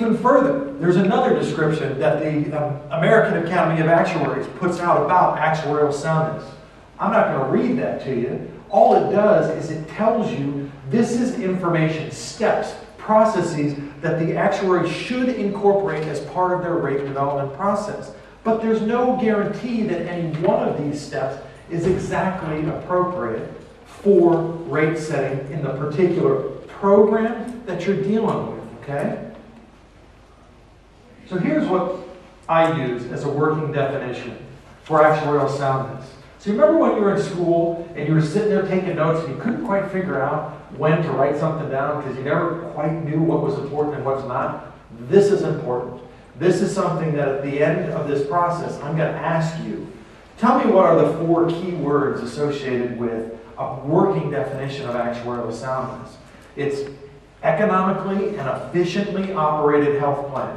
even further. There's another description that the American Academy of Actuaries puts out about actuarial soundness. I'm not going to read that to you. All it does is it tells you this is information, steps, processes that the actuary should incorporate as part of their rate development process. But there's no guarantee that any one of these steps is exactly appropriate for rate setting in the particular program that you're dealing with, okay? So here's what I use as a working definition for actuarial soundness. So you remember when you were in school and you were sitting there taking notes and you couldn't quite figure out when to write something down because you never quite knew what was important and what's not? This is important. This is something that at the end of this process, I'm going to ask you, tell me what are the 4 key words associated with a working definition of actuarial soundness. It's economically and efficiently operated health plan.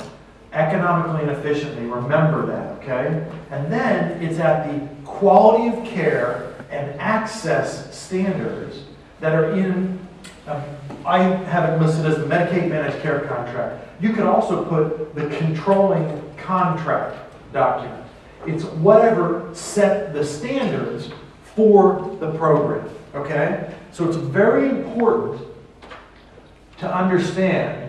Economically and efficiently, remember that, okay? And then it's at the quality of care and access standards that are in, I have it listed as the Medicaid managed care contract. You could also put the controlling contract document. It's whatever set the standards for the program, okay? So it's very important to understand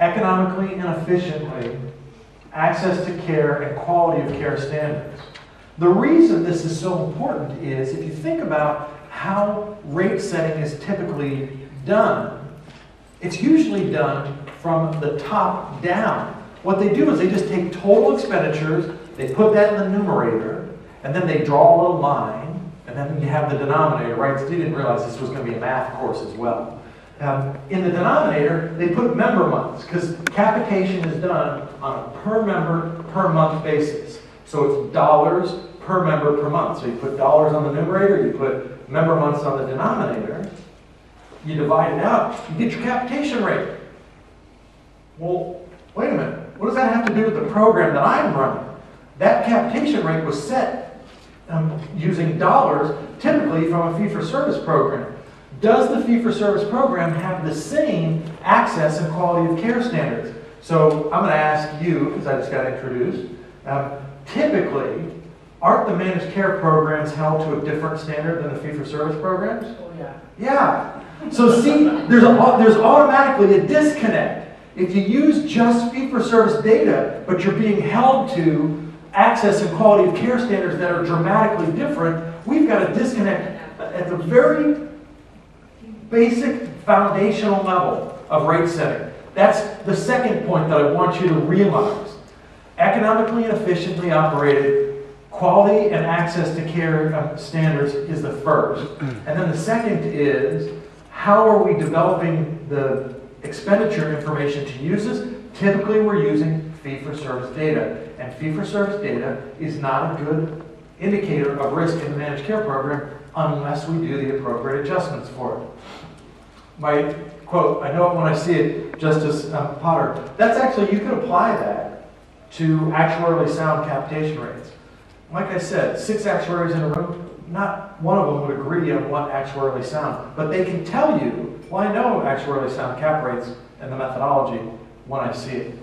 economically and efficiently access to care and quality of care standards. The reason this is so important is if you think about how rate setting is typically done, it's usually done from the top down. What they do is they just take total expenditures, they put that in the numerator, and then they draw a little line, and then you have the denominator, right? So you didn't realize this was going to be a math course as well. In the denominator, they put member months, because capitation is done on a per member, per month basis. So it's dollars per member per month. So you put dollars on the numerator, you put member months on the denominator, you divide it out, you get your capitation rate. Well, wait a minute. What does that have to do with the program that I'm running? That capitation rate was set using dollars, typically from a fee-for-service program. Does the fee-for-service program have the same access and quality of care standards? So I'm going to ask you, because I just got introduced, typically, aren't the managed care programs held to a different standard than the fee-for-service programs? Oh, yeah. Yeah. So see, there's automatically a disconnect. If you use just fee-for-service data, but you're being held to access and quality of care standards that are dramatically different, we've got a disconnect at the very basic foundational level of rate setting. That's the second point that I want you to realize. Economically and efficiently operated, quality and access to care standards is the first. And then the second is, how are we developing the expenditure information to use this? Typically we're using fee-for-service data. And fee-for-service data is not a good indicator of risk in the managed care program unless we do the appropriate adjustments for it. My quote, I know it when I see it, Justice Potter, that's actually, you could apply that to actuarially sound capitation rates. Like I said, 6 actuaries in a room, not one of them would agree on what actuarially sound, but they can tell you, well, I know actuarially sound cap rates and the methodology when I see it.